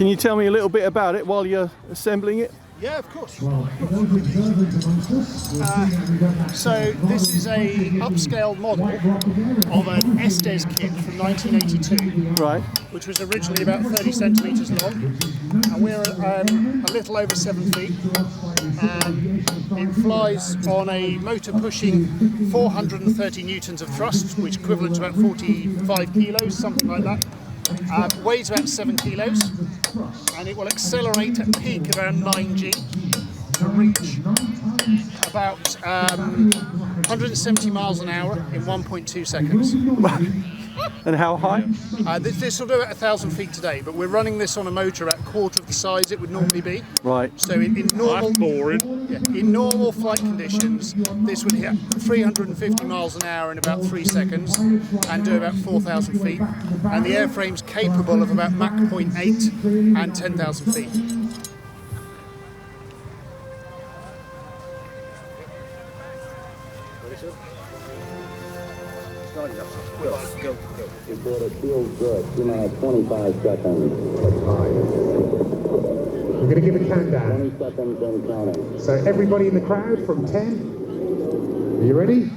Can you tell me a little bit about it while you're assembling it? Yeah, of course. So this is a upscaled model of an Estes kit from 1982, Right. which was originally about 30 centimetres long, and we're a little over 7 feet. It flies on a motor pushing 430 newtons of thrust, which is equivalent to about 45 kilos, something like that. Weighs about 7 kilos, and it will accelerate at peak around 9G to reach about 170 miles an hour in 1.2 seconds. And how high? This will do at 1,000 feet today, but we're running this on a motor at a quarter of the size it would normally be. Right. So in normal flight conditions, this would hit 350 miles an hour in about 3 seconds and do about 4,000 feet. And the airframe's capable of about Mach 0.8 and 10,000 feet. Report it feels good. 25 seconds. We're going to give a countdown. 20 seconds and counting. So everybody in the crowd from 10. Are you ready?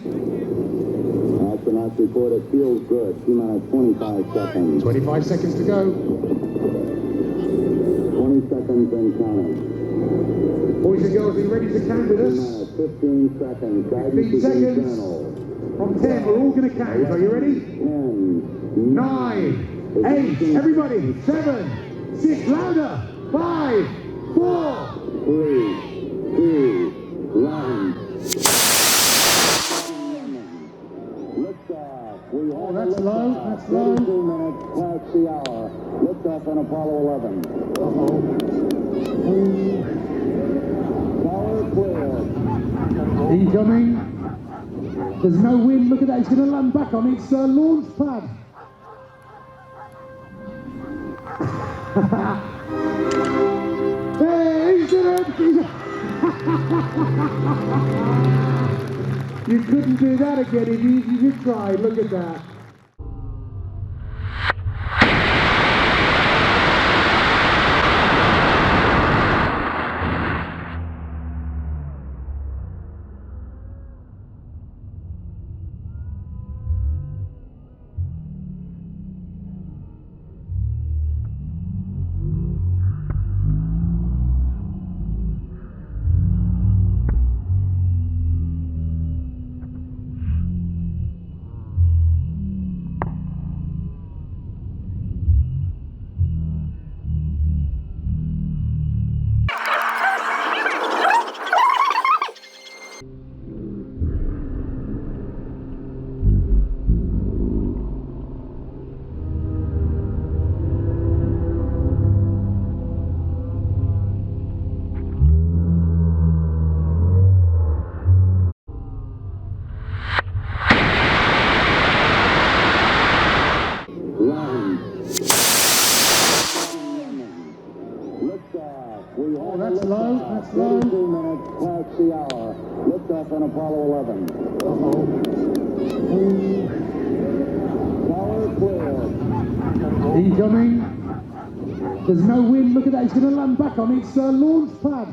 Astronauts report it feels good. 25 seconds. 25 seconds to go. 20 seconds and counting. Boys and girls, are you ready to count with us? 15 seconds. 15 seconds. From 10, we're all going to count. Are you ready? 10, 9, 8, everybody, 7, 6, louder, 5, 4, 3, 2, 1. Liftoff. Oh, that's low, that's low. 32 minutes past the hour. Liftoff on Apollo 11. Tower clear. Incoming. There's no wind, look at that, it's going to land back on its launch pad. Hey, he's done it! You couldn't do that again if you tried, look at that. Oh, that's low, that's low. 32 minutes past the hour. Liftoff on Apollo 11. Tower clear. Incoming. There's no wind, look at that, it's going to land back on its launch pad.